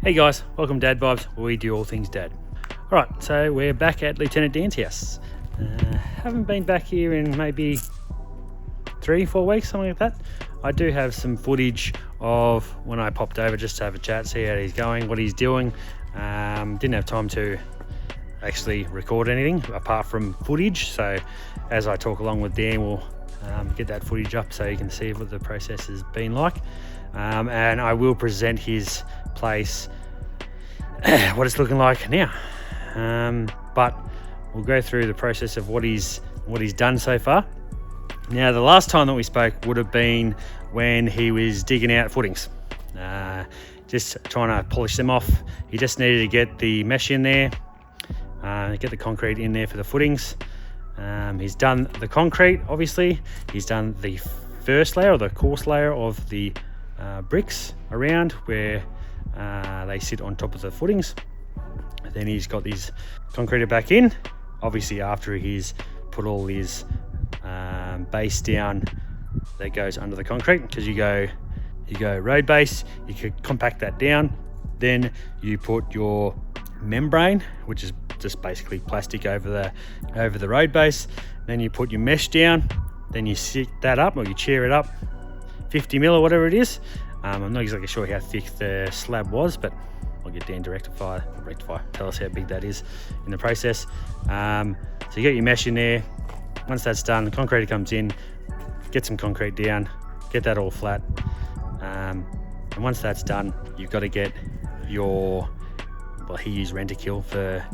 Hey guys, welcome to Dad Vibes, where we do all things dad. Alright, so we're back at Lieutenant Dan's house. Haven't been back here in maybe 3-4 weeks, something like that. I do have some footage of when I popped over just to have a chat, see how he's going, what he's doing. Didn't have time to actually record anything apart from footage, so as I talk along with Dan, we'll get that footage up so you can see what the process has been like. And I will present his place what it's looking like now, but we'll go through the process of what he's done so far. Now, the last time that we spoke would have been when he was digging out footings, just trying to polish them off. He just needed to get the mesh in there, get the concrete in there for the footings. He's done the concrete, obviously. He's done the first layer, or the coarse layer of the bricks around where they sit on top of the footings. Then he's got these concreted back in, obviously after he's put all his base down that goes under the concrete, because you go road base, you could compact that down, then you put your membrane, which is just basically plastic over the road base, then you put your mesh down, then you sit that up, or you chair it up 50 mil or whatever it is. I'm not exactly sure how thick the slab was, but I'll get Dan to rectify, tell us how big that is in the process. So you get your mesh in there. Once that's done, the concrete comes in, get some concrete down, get that all flat. And once that's done, you've got to get your, well, he used Rent-A-Kill for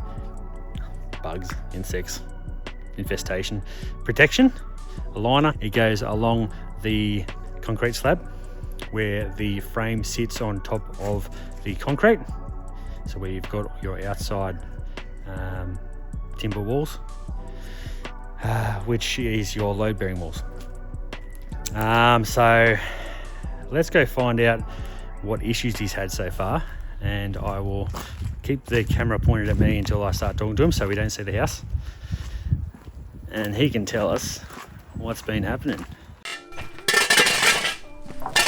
bugs, insects, infestation protection. A liner, it goes along the concrete slab where the frame sits on top of the concrete, so where you've got your outside timber walls, which is your load bearing walls. So let's go find out what issues he's had so far, and I will keep the camera pointed at me until I start talking to him so we don't see the house, and he can tell us what's been happening.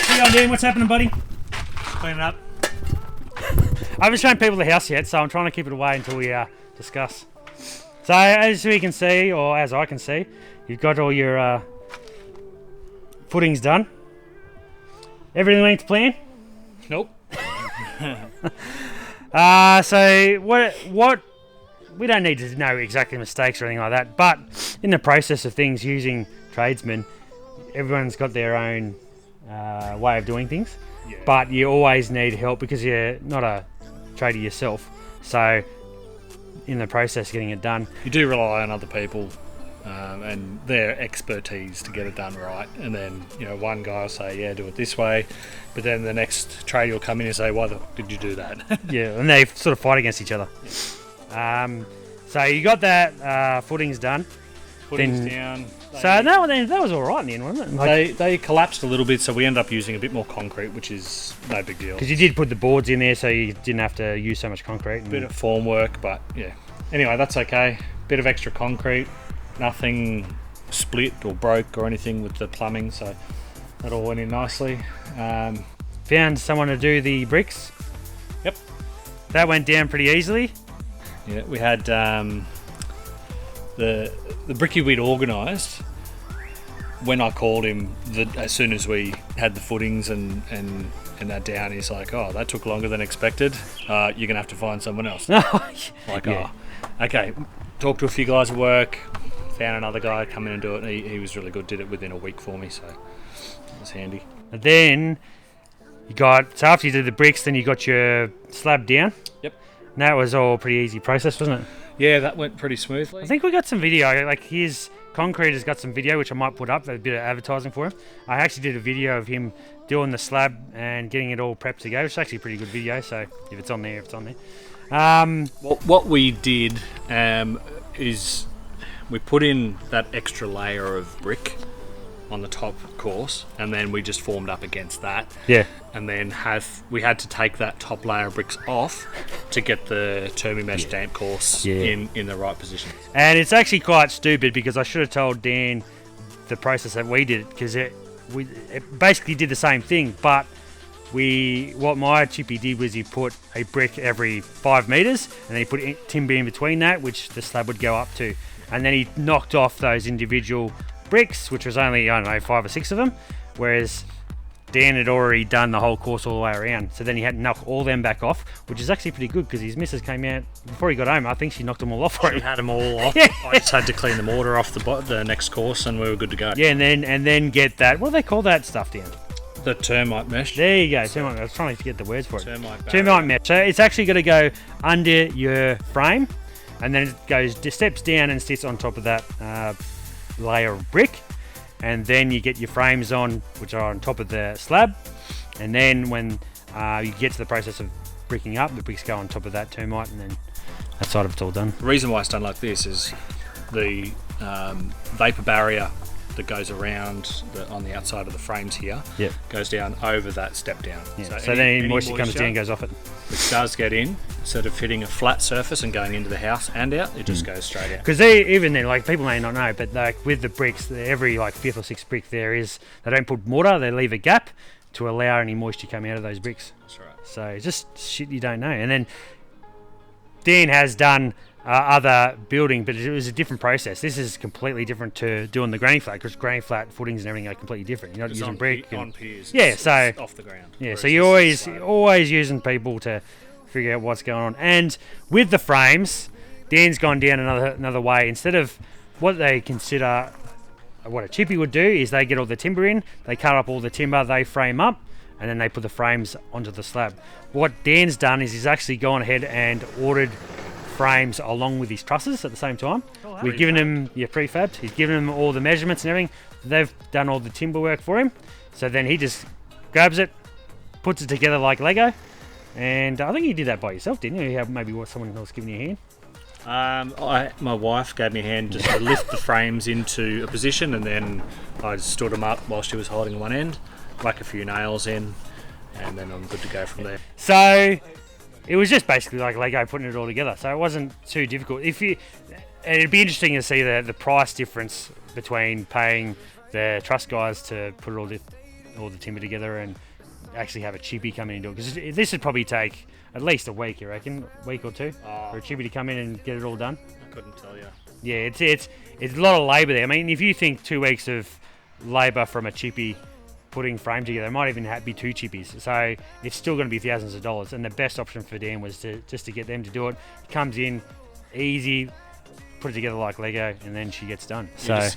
How you going, Dan? What's happening, buddy? Cleaning up. I haven't shown people the house yet, so I'm trying to keep it away until we discuss. So as we can see, or as I can see, you've got all your footings done. Everything went to plan? Nope. So what we don't need to know exactly mistakes or anything like that, but in the process of things, using tradesmen, everyone's got their own way of doing things. Yeah. But you always need help because you're not a tradie yourself. So in the process of getting it done, You do rely on other people and their expertise to get it done right. And then, one guy will say, yeah, do it this way. But then the next tradie will come in and say, why the did you do that? Yeah, and they sort of fight against each other. Yeah. So you got that footings done. Footings down. So that was all right in the end, wasn't it? They collapsed a little bit, so we ended up using a bit more concrete, which is no big deal. Because you did put the boards in there, so you didn't have to use so much concrete. Bit of form work, but yeah. Anyway, that's okay. Bit of extra concrete. Nothing split or broke or anything with the plumbing, so that all went in nicely. Found someone to do the bricks. Yep. That went down pretty easily. Yeah, we had the brickie we'd organised. When I called him, as soon as we had the footings and that down, he's like, "Oh, that took longer than expected. You're gonna have to find someone else." Like, yeah. Oh, okay. Talked to a few guys at work. Found another guy come in and do it. And he was really good. Did it within a week for me, so it was handy. And then so after you did the bricks, then you got your slab down. Yep. And that was all a pretty easy process, wasn't it? Yeah, that went pretty smoothly. I think we got some video. Like his Concrete has got some video which I might put up, a bit of advertising for him. I actually did a video of him doing the slab and getting it all prepped to go. It's actually a pretty good video, so if it's on there, it's on there. What we did is we put in that extra layer of brick on the top course, and then we just formed up against that. Yeah. And then we had to take that top layer of bricks off to get the Termi-Mesh damp course in the right position. And it's actually quite stupid because I should have told Dan the process that we did, because it basically did the same thing, but what my chippy did was he put a brick every 5 metres and then he put timber in between that, which the slab would go up to, and then he knocked off those individual bricks, which was only, I don't know, 5 or 6 of them, whereas Dan had already done the whole course all the way around. So then he had to knock all them back off, which is actually pretty good because his missus came out before he got home. I think she knocked them all off for him. She had them all off. I just had to clean the mortar off the next course, and we were good to go. Yeah, and then get that. What do they call that stuff, Dan? The termite mesh. There you go, termite mesh. I was trying to get the words for it. Termite mesh. So it's actually going to go under your frame, and then it steps down and sits on top of that layer of brick, and then you get your frames on, which are on top of the slab, and then when you get to the process of bricking up, the bricks go on top of that termite, and then that side of it's all done. The reason why it's done like this is the vapor barrier that goes around on the outside of the frames here goes down over that step down. So then any moisture comes down and goes off it. Which does get in, instead of hitting a flat surface and going into the house and out, it just goes straight out. Because even then, like, people may not know, but like with the bricks, every like 5th or 6th brick they don't put mortar, they leave a gap to allow any moisture come out of those bricks. That's right. So it's just shit you don't know. And then Dan has done other building, but it was a different process. This is completely different to doing the granny flat, because granny flat footings and everything are completely different. You're not using brick on piers. Yeah, so off the ground. Yeah, so you're always using people to figure out what's going on. And with the frames, Dan's gone down another way. Instead of what they consider what a chippy would do, is they get all the timber in, they cut up all the timber, they frame up, and then they put the frames onto the slab. What Dan's done is he's actually gone ahead and ordered frames along with his trusses at the same time. We've given him prefabbed. He's given him all the measurements and everything. They've done all the timber work for him. So then he just grabs it, puts it together like Lego. And I think you did that by yourself, didn't you? You have maybe someone else giving you a hand. My wife gave me a hand just to lift the frames into a position, and then I stood them up while she was holding one end, whack a few nails in, and then I'm good to go from there. So it was just basically like Lego putting it all together, so it wasn't too difficult. It'd be interesting to see the price difference between paying the truss guys to put all the timber together and actually have a chippy come in and do it. Because this would probably take at least a week, you reckon? A week or two for a chippy to come in and get it all done? I couldn't tell you. Yeah, it's a lot of labour there. I mean, if you think 2 weeks of labour from a chippy putting frame together, it might even be 2 chippies, so it's still going to be thousands of dollars. And the best option for Dan was to get them to do it. It comes in easy, put it together like Lego, and then she gets done.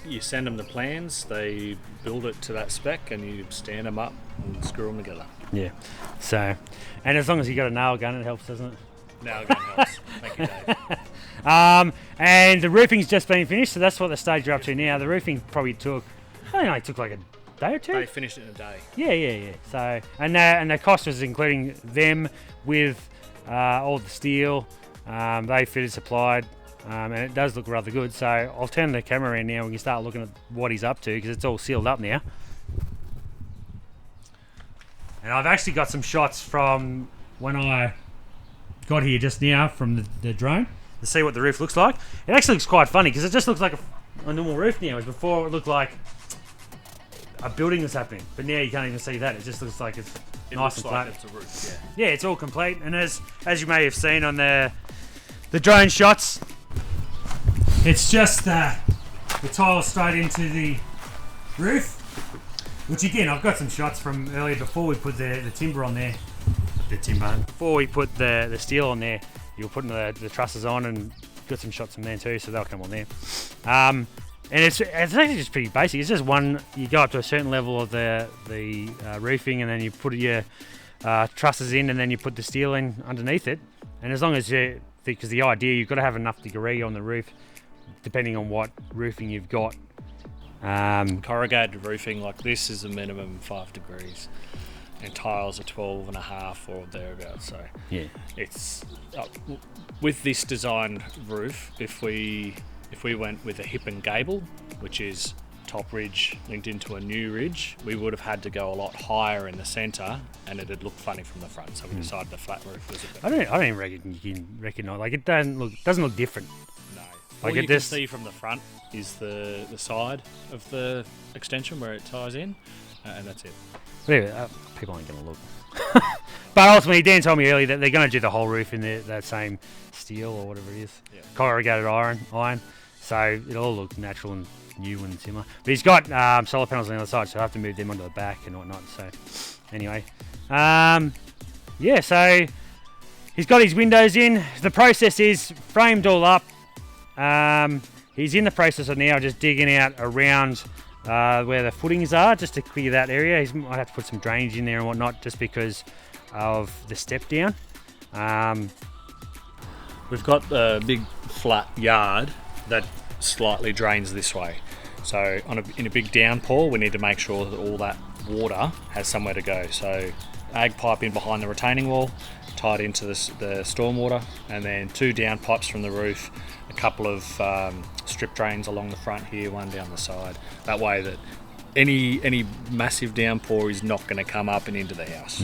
You send them the plans, they build it to that spec, and you stand them up and screw them together. Yeah. So, and as long as you got a nail gun, it helps, doesn't it? Nail gun helps. Thank you, Dave. And the roofing's just been finished, so that's what the stage you're up to now. The roofing probably took like a day or two. They finished it in a day. Yeah. So, and the cost was including them with all the steel. They fitted, supplied, and it does look rather good. So I'll turn the camera around now. We can start looking at what he's up to, because it's all sealed up now. And I've actually got some shots from when I got here just now from the drone to see what the roof looks like. It actually looks quite funny, because it just looks like a normal roof now. Before it looked like a building was happening, but now you can't even see that. It just looks like it's nice and flat. It's a roof, yeah, it's all complete. And as you may have seen on the drone shots, it's just the tile straight into the roof. Which again, I've got some shots from earlier before we put the timber on there. Before we put the steel on there, you were putting the trusses on, and got some shots from there too, so they'll come on there. And it's actually just pretty basic. It's just you go up to a certain level of the roofing, and then you put your trusses in, and then you put the steel in underneath it. And as long as because the idea, you've got to have enough degree on the roof, depending on what roofing you've got, Corrugated roofing like this is a minimum 5 degrees, and tiles are 12.5 or thereabouts. So Yeah. it's with this designed roof. If we went with a hip and gable, which is top ridge linked into a new ridge, we would have had to go a lot higher in the centre, and it'd look funny from the front. So we decided the flat roof was a bit. I don't even reckon you can recognise. Like, it doesn't look different. No. Like, All it you can just- see from the front is the side of the extension where it ties in, and that's it. But anyway, people aren't going to look. But ultimately, Dan told me earlier that they're going to do the whole roof in that same steel or whatever it is, Yeah. corrugated iron. So it'll all look natural and new and similar. But he's got solar panels on the other side, so I have to move them onto the back and whatnot. So anyway, yeah. So he's got his windows in. The process is framed all up. He's in the process of now just digging out around where the footings are, just to clear that area. He might have to put some drainage in there and whatnot, just because of the step down. We've got a big flat yard that slightly drains this way. So in a big downpour, we need to make sure that all that water has somewhere to go. So ag pipe in behind the retaining wall, tied into the stormwater, and then 2 down pipes from the roof, a couple of strip drains along the front here, one down the side. That way that any massive downpour is not going to come up and into the house.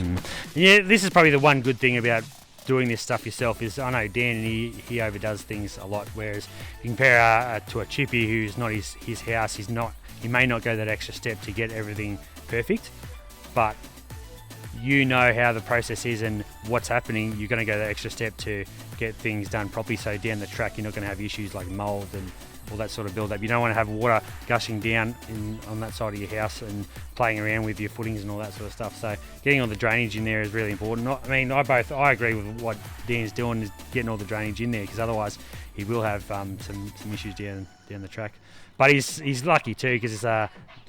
Yeah, this is probably the one good thing about doing this stuff yourself is I know Dan, he overdoes things a lot, whereas you compare to a chippy who's not his house, he may not go that extra step to get everything perfect, but you know how the process is and what's happening. You're going to go that extra step to get things done properly, so down the track you're not going to have issues like mold and all that sort of build up. You don't want to have water gushing down on that side of your house and playing around with your footings and all that sort of stuff. So getting all the drainage in there is really important. I mean, I agree with what Dan's doing, is getting all the drainage in there, because otherwise he will have some issues down the track. But he's lucky too, because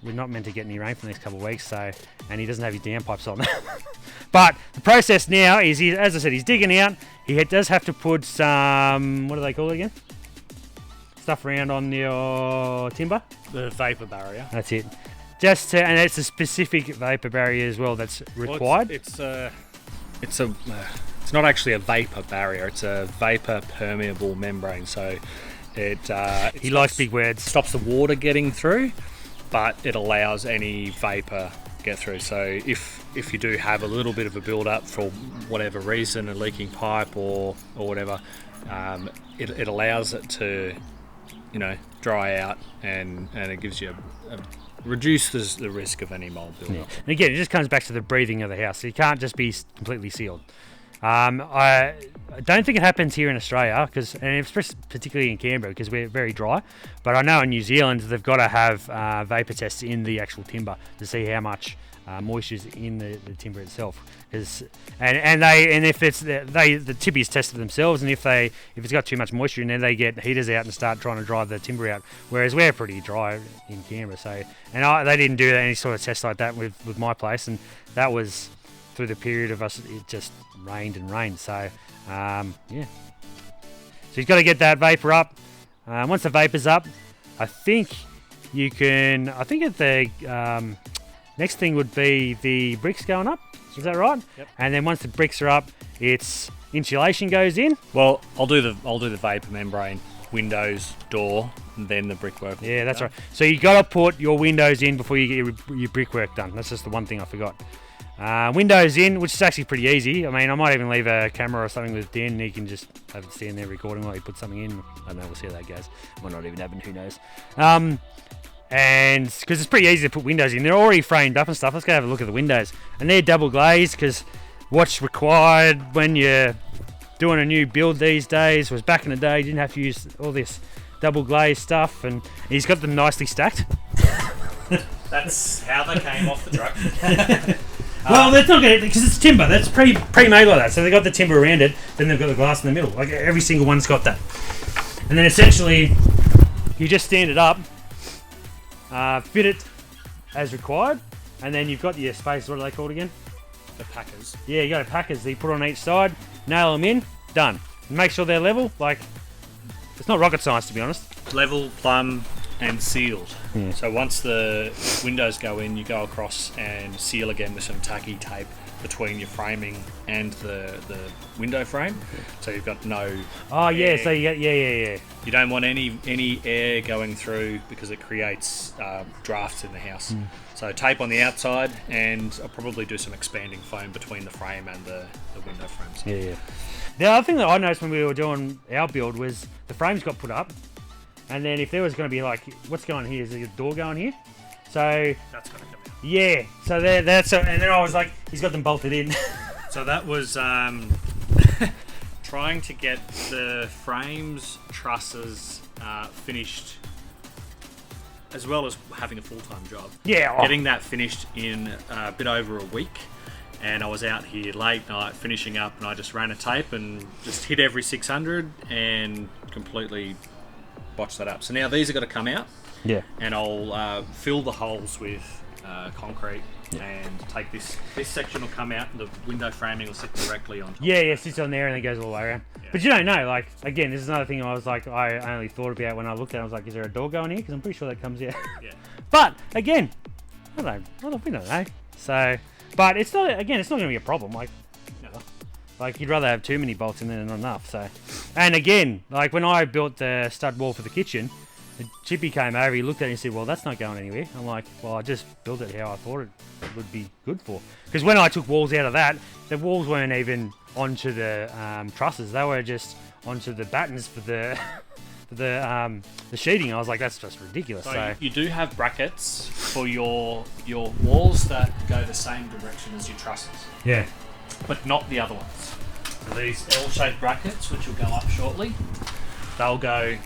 we're not meant to get any rain for the next couple of weeks, and he doesn't have his downpipes on. But the process now is, as I said, he's digging out. He does have to put some, what do they call it again? Stuff around on your timber. The vapour barrier. That's it. And it's a specific vapour barrier as well that's required. Well, it's not actually a vapour barrier. It's a vapour permeable membrane. So he likes big words. Stops the water getting through, but it allows any vapour get through. So if you do have a little bit of a build up for whatever reason, a leaking pipe or whatever, it allows it to dry out, and it gives you reduces the risk of any mold build up. And again, it just comes back to the breathing of the house. So you can't just be completely sealed. I don't think it happens here in Australia, and it's particularly in Canberra, because we're very dry. But I know in New Zealand they've got to have vapour tests in the actual timber to see how much moisture is in the timber itself. If it's the tippies test it themselves, and if it's got too much moisture in there, they get heaters out and start trying to dry the timber out. Whereas we're pretty dry in Canberra, they didn't do any sort of test like that with my place, and that was through the period of us. It just rained and rained. So yeah. So you've got to get that vapour up. Once the vapour's up, I think at the next thing would be the bricks going up. Is that right? Yep. And then once the bricks are up, it's insulation goes in. Well, I'll do the vapour membrane, windows, door, and then the brickwork. Yeah, that's right. So you got to put your windows in before you get your brickwork done. That's just the one thing I forgot. Windows in, which is actually pretty easy. I mean, I might even leave a camera or something with Dan, and he can just have it stand there recording while he puts something in. I don't know, we'll see how that goes. Might not even happen, who knows. And because it's pretty easy to put windows in, they're already framed up and stuff. Let's go have a look at the windows, and they're double glazed, because what's required when you're doing a new build these days was, back in the day, you didn't have to use all this double glazed stuff, and he's got them nicely stacked. That's how they came off the truck. Well, that's not good, because it's timber. That's pre-made like that. So they've got the timber around it, then they've got the glass in the middle. Like, every single one's got that. And then essentially, you just stand it up, fit it as required, and then you've got your space. What are they called again? The packers. Yeah, you got packers that you put on each side, nail them in, done. And make sure they're level. Like, it's not rocket science, to be honest. Level, plumb, and sealed. Yeah. So once the windows go in, you go across and seal again with some tacky tape between your framing and the window frame. So you've got no Oh yeah, air. so you get, yeah. You don't want any air going through because it creates drafts in the house. So tape on the outside, and I'll probably do some expanding foam between the frame and the window frames. Yeah. The other thing that I noticed when we were doing our build was the frames got put up, and then if there was going to be like, what's going here? Is there a door going here? So That's going to come out. yeah, so that's and then I was like, he's got them bolted in. So that was trying to get the frames, trusses finished, as well as having a full-time job. Yeah, Getting that finished in a bit over a week. And I was out here late night finishing up, and I just ran a tape and just hit every 600 and completely botched that up. So now these are going to come out. Yeah. And I'll fill the holes with concrete, and take this section will come out, and the window framing will sit directly on top. Yeah, it sits on there and it goes all the way around. Yeah. But you don't know, like, again, this is another thing I was like, I only thought about when I looked at it. I was like, is there a door going here? Because I'm pretty sure that comes out. Yeah. But again, we don't know. So, but it's not going to be a problem. Like, No. like you'd rather have too many bolts in there than not enough. So, and again, like when I built the stud wall for the kitchen, Chippy came over, he looked at it and said, well, that's not going anywhere. I'm like, well, I just built it how I thought it would be good for. Because when I took walls out of that, the walls weren't even onto the trusses. They were just onto the battens for the the sheeting. I was like, that's just ridiculous. So you do have brackets for your walls that go the same direction as your trusses, yeah. but not the other ones. So these L-shaped brackets, which will go up shortly, they'll go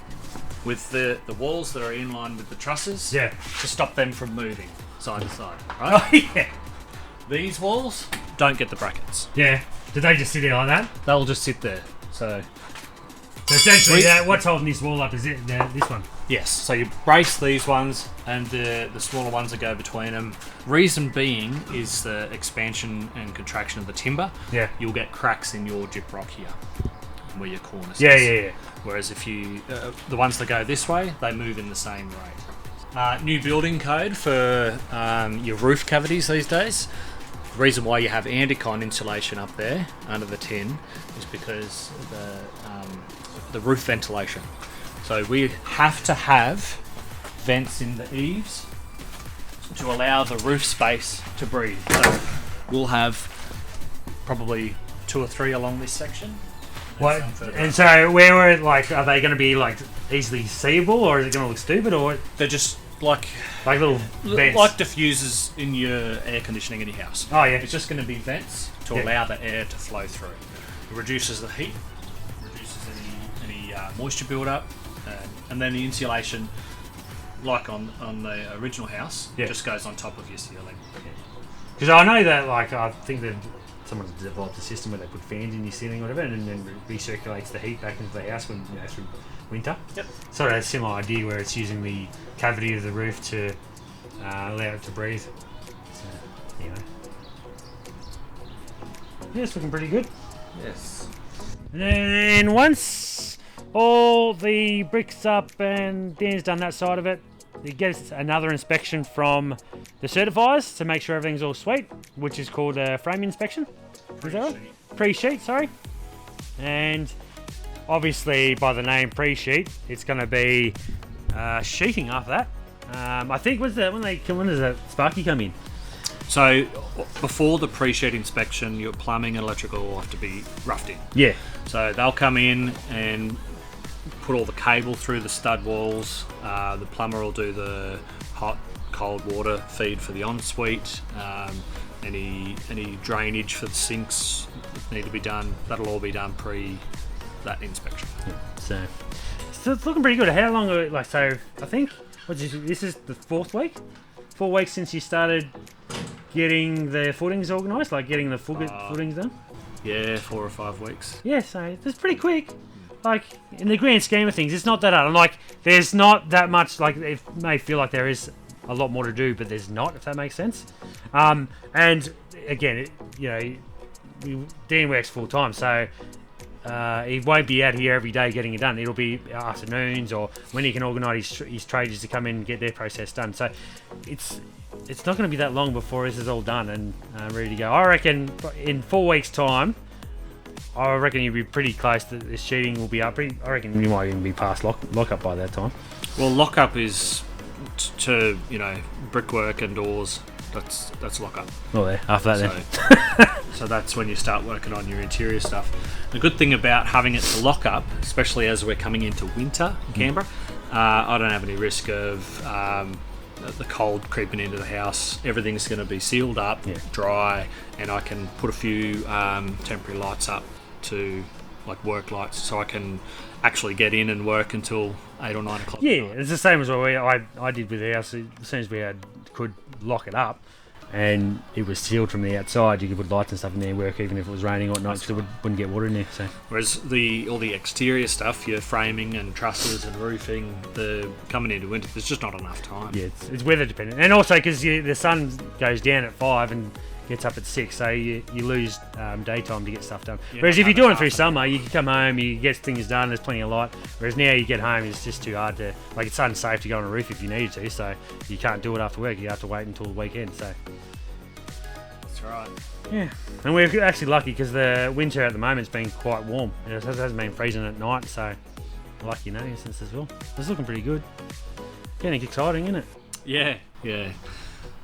with the walls that are in line with the trusses, Yeah. to stop them from moving side to side. Oh, Right? yeah. These walls don't get the brackets. Yeah. Did they just sit there like that? They'll just sit there. So So essentially, We- what's holding this wall up is this one. yes, so you brace these ones and the smaller ones that go between them. Reason being is the expansion and contraction of the timber. Yeah. You'll get cracks in your gyp rock here, where your cornice Yeah, is. yeah, yeah. Whereas if you, the ones that go this way, they move in the same rate. New building code for your roof cavities these days. The reason why you have Andicon insulation up there under the tin is because the roof ventilation. So we have to have vents in the eaves to allow the roof space to breathe. So we'll have probably 2 or 3 along this section. What? And so, where were like? Are they going to be like easily seeable, or is it going to look stupid, or They're just like little vents? like diffusers in your air conditioning in your house. Oh yeah. It's just going to be vents to Yeah. allow the air to flow through. It reduces the heat, reduces any moisture build-up, and then the insulation, like on the original house, Yeah. just goes on top of your ceiling. Because I know that, like, I think that someone's developed a system where they put fans in your ceiling or whatever, and then recirculates the heat back into the house when through winter. Yep. Sort of a similar idea where it's using the cavity of the roof to allow it to breathe. So, anyway. Yeah, it's looking pretty good. Yes. And then once all the bricks up and Dan's done that side of it, he gets another inspection from the certifiers to make sure everything's all sweet, which is called a frame inspection. Is that right? Pre-sheet, sorry. And obviously by the name pre-sheet, it's going to be sheeting after that. I think when does that Sparky come in? So before the pre-sheet inspection, your plumbing and electrical will have to be roughed in. Yeah. So they'll come in and put all the cable through the stud walls. The plumber will do the hot, cold water feed for the ensuite. Any drainage for the sinks need to be done. That'll all be done pre that inspection. So it's looking pretty good. How long? So I think this is the 4th week. 4 weeks since you started getting the footings organised, like getting the footings done. Yeah, 4 or 5 weeks. Yeah, so it's pretty quick. Like, in the grand scheme of things, it's not that hard. I'm like, there's not that much, like, it may feel like there is a lot more to do, but there's not, if that makes sense. And, again, Dan works full-time, so he won't be out here every day getting it done. It'll be afternoons or when he can organise his traders to come in and get their process done. So it's not going to be that long before this is all done and ready to go. I reckon in 4 weeks' time, I reckon you'll be pretty close. To the sheeting will be up. I reckon you might even be past lock up by that time. Well, lock up is to brickwork and doors. That's lock up. Well, there after that, then. So that's when you start working on your interior stuff. The good thing about having it to lock up, especially as we're coming into winter in Canberra, I don't have any risk of the cold creeping into the house. Everything's going to be sealed up, dry, and I can put a few temporary lights up to like work lights, so I can actually get in and work until 8 or 9 o'clock. Yeah, it's the same as what I did with the house. As soon as we could lock it up, and it was sealed from the outside, you could put lights and stuff in there and work even if it was raining or not, because it wouldn't get water in there. So. Whereas all the exterior stuff, your framing and trusses and roofing, coming into winter, there's just not enough time. Yeah, it's weather dependent, and also because the sun goes down at 5 and gets up at 6, so you lose daytime to get stuff done. Whereas if you're doing it through summer, you can come home, you get things done, there's plenty of light. Whereas now you get home, it's just too hard to, like, it's unsafe to go on a roof if you needed to, so you can't do it after work, you have to wait until the weekend. So that's right. Yeah, and we're actually lucky because the winter at the moment's been quite warm. It hasn't been freezing at night, so lucky in that instance as well. It's looking pretty good. Getting exciting, isn't it? Yeah.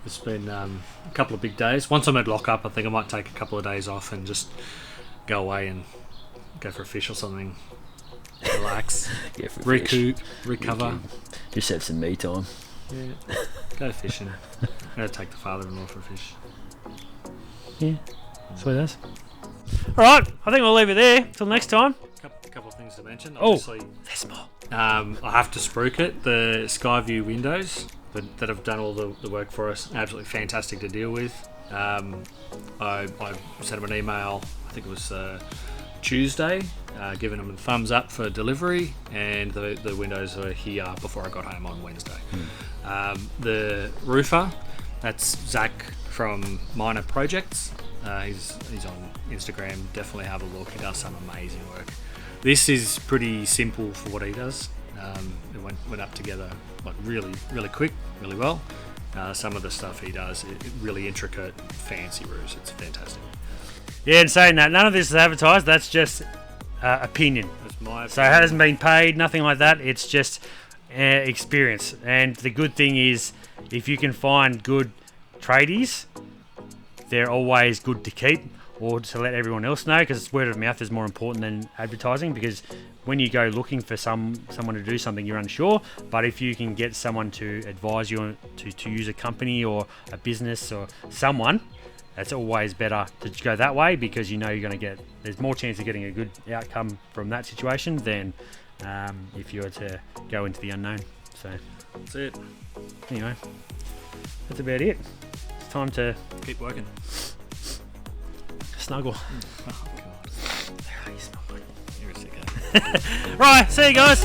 It's been a couple of big days. Once I'm at lock up, I think I might take a couple of days off and just go away and go for a fish or something. Relax, recoup, recover. Just have some me time. Yeah, go fishing. I'm going to take the father-in-law for a fish. Yeah, sweet as. All right, I think we'll leave it there. Till next time. A couple of things to mention. Obviously, there's more. I have to spruik it. The Skyview windows that have done all the work for us, absolutely fantastic to deal with. I sent them an email, I think it was Tuesday, giving them a thumbs up for delivery, and the windows are here before I got home on Wednesday. The roofer, that's Zach from Minor Projects. He's on Instagram, definitely have a look. He does some amazing work. This is pretty simple for what he does. It went up together like really, really quick, really well. Some of the stuff he does, really intricate, fancy roofs. It's fantastic. Yeah, and saying that, none of this is advertised. That's just opinion. That's my opinion. So it hasn't been paid, nothing like that. It's just experience. And the good thing is, if you can find good tradies, they're always good to keep or to let everyone else know, because word of mouth is more important than advertising. Because when you go looking for someone to do something, you're unsure, but if you can get someone to advise you to use a company or a business or someone, it's always better to go that way, because you know you're going to get, there's more chance of getting a good outcome from that situation than if you were to go into the unknown. So that's it. Anyway, that's about it. It's time to keep working. Snuggle. Oh, God. You're a sick You're a sick. Right, see you guys.